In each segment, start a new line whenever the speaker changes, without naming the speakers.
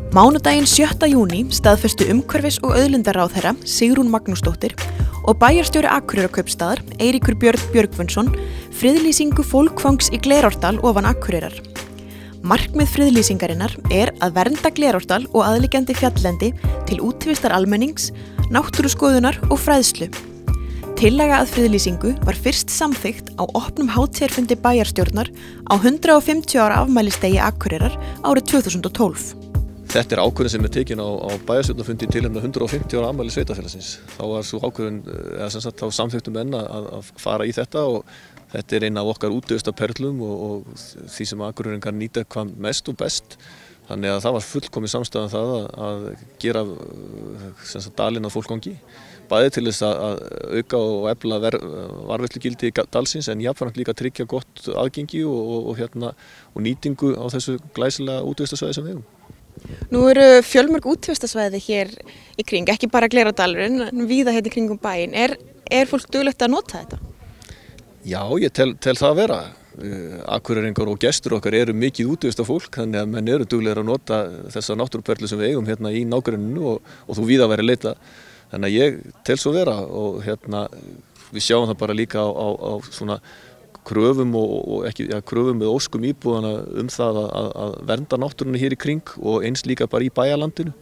Mánudaginn 7. júní staðfestu umhverfis- og auðlindaráðherra Sigrún Magnúsdóttir og bæjarstjóri Akureyrarkaupstaðar Eiríkur Björn Björgvinsson friðlýsingu fólkfangs í Glerárdal ofan Akureyrar. Markmið friðlýsingarinnar að vernda Glerárdal og aðliggjandi fjalllendi til útivistar almennings, náttúruskoðunar og fræðslu. Tillaga að friðlýsingu var fyrst samþykkt á opnum hátíðarfundi bæjarstjórnar á 150 ára afmælistegi Akureyrar árið 2012.
Þetta ákvörðun sem tekin á bæjarstjórnarfundi til 150 ára afmæli sveitarfélagsins. Þá var svo ákvörðun, þá samþykktu menn að fara í þetta og þetta eina af okkar útivistarperlum og því sem Akureyringar nýta hvað mest og best. Þannig að það var fullkomin samstaða það að gera dalinn að fólkvangi. Bæði til þess að auka og efla varðveislugildi dalsins en jafnframt líka tryggja gott aðgengi og nýtingu á þessu glæsilega útivistarsvæði sem við eigum.
Nú eru fjölmörg útivistarsvæði hér í kring, ekki bara Glerárdalurinn, en víða hérna í kringum bæinn. Er fólk duglegt að nota þetta?
Já, ég tel það að vera. Akureyringar og gestur okkar eru mikið útivistafólk, þannig að menn eru duglegir að nota þessa náttúruperlu sem við eigum hérna í nágrenninu og þú víða væri leita. Þannig að ég tel svo vera og við sjáum það bara líka á svona kröfum kröfum með óskum íbúðana það að vernda náttúrunni hér í kring og eins líka bara í bæjarlandinu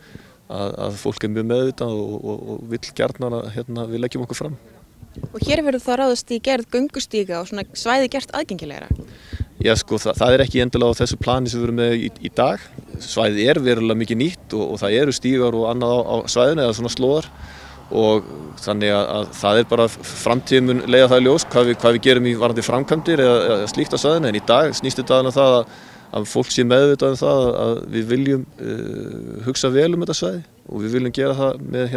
að fólk mjög meðvitað og vill gjarnan að við leggjum okkur fram.
Og hér verður þá ráðast í gerð göngustíga og svona svæði gert aðgengilegra?
Já sko, það ekki endilega á þessu plani sem við erum með í dag. Svæðið verulega mikið nýtt og það eru stígar og annað á svæðinu eða svona slóðar og þannig að það bara framtíðin mun leiða það í ljós hvað við gerum í varðandi framkvæmdir eða slíkt á svæðinu en í dag snýst þetta það að fólk sé meðvitað það að við viljum hugsa vel þetta svæði og við viljum gera það með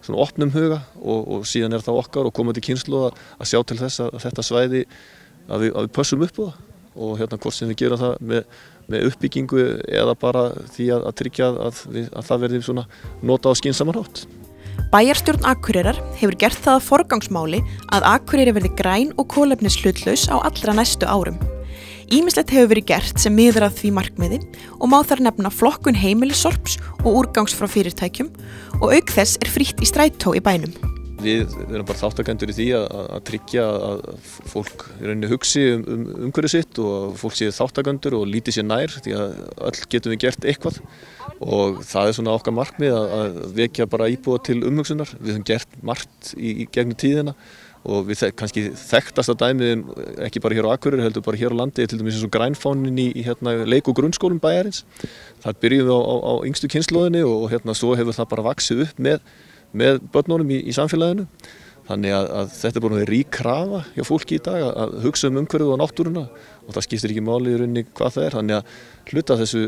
svona opnum huga og síðan það okkar og komandi kynslóð að sjá til þess að þetta svæði að við pössum upp á það og hvort sem við gerum það með uppbyggingu eða bara því að tryggja að það verði svona nota á skynsaman hátt.
Bæjarstjórn Akureyrar hefur gert það að forgangsmáli að Akureyri verði græn og kolefnishlutlaus á allra næstu árum. Ýmislegt hefur verið gert sem miðar að því markmiði og má þar nefna flokkun heimilissorps og úrgangs frá fyrirtækjum og auk þess frítt í strætó í bænum.
Við erum bara þáttakendur í því að tryggja að fólk í rauninni hugsi umhverfið sitt og fólk sé þáttakendur og líti sér nær því að öll getum við gert eitthvað og það svona okkar markmið að vekja bara íbúa til umhugsunar. Við höfum gert margt í gegnum tíðina og við kannski þekktasta dæmið ekki bara hér á Akureyri heldur bara hér á landi til dæmis eins og grænfánin í leik- og grunnskólum bæjarins. Það byrjuðum við á yngstu kynslóðinni og svo hefur það bara vaxið upp með börnunum í samfélaginu. Þannig að þetta bara rík krafa hjá fólki í dag að hugsa umhverfið og náttúruna og það skiptir ekki máli í rauninni hvað það Þannig að hluta af þessu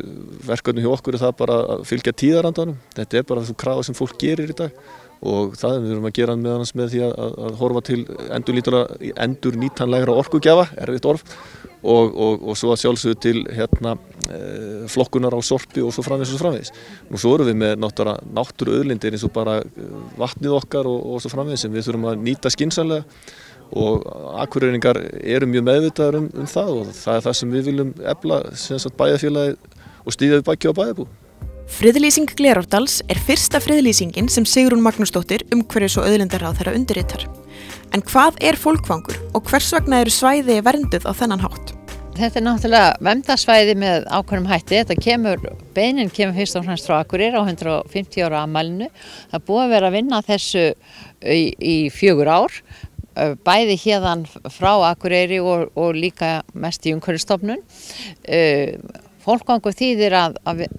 verkefni hjá okkur það bara að fylgja tíðarandanum. Þetta bara þessu krafa sem fólk gerir í dag og það við erum að gera meðan með því að horfa til endurnýtanlegra orkugjafa, erfitt orð, og svo að sjálfsögðu til flokkunar á sorpi og svo framvegis. Nú svo erum við með náttúruauðlindir eins og bara vatnið okkar og svo framvegis sem við þurfum að nýta skynsamlega og Akureyringar eru mjög meðvitaðir það og það það sem við viljum efla bæjarfélagið og styðja við bakið á bæjarbúum.
Friðlýsing Glerárdals fyrsta friðlýsingin sem Sigrún Magnúsdóttir umhverfis- og auðlindaráðherra undirritar. En hvað fólkvangur og hvers vegna eru svæði vernduð á þennan hátt?
Þetta náttúrulega verndarsvæði með ákveðnum hætti. Beiðnin kemur fyrst og fremst frá Akureyri á 150 ára afmælinu. Það búið að vera að vinna þessu í 4 ár. Bæði hérðan frá Akureyri og líka mest í umhverfisstofnun. Fólkvangur þýðir að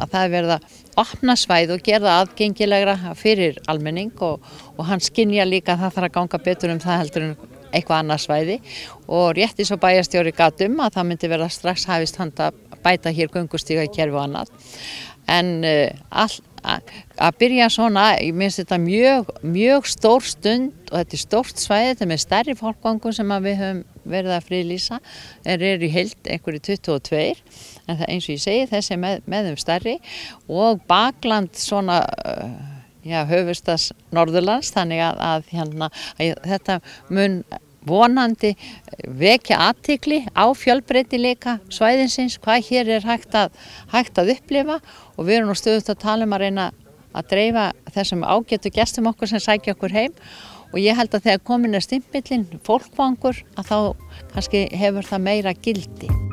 það verið að opna svæði og gera það aðgengilegra fyrir almenning og hann skynjar líka að það þarf að ganga betur það heldur en eitthvað annað svæði og rétt eins og bæjarstjóri gat að það myndi verða strax hafist handa að bæta hér göngustígakerfi og annað. En að byrja svona, ég minnst þetta mjög stór stund og þetta stórt svæði, þetta með stærri fólkvangum sem við höfum verið að friðlýsa, eru í heild einhverju 22, en það eins og ég segi þessi með stærri og bakland svona höfuðstaðs Norðurlands, þannig að þetta mun vonandi vekja athygli á fjölbreytileika svæðinsins, hvað hér er hægt að upplifa, og við erum nú stöðugt að tala að reyna að dreifa þessum ágætu gestum okkur sem sækja okkur heim, og ég held að þegar komin stimpillinn fólkvangur, að þá kannski hefur það meira gildi.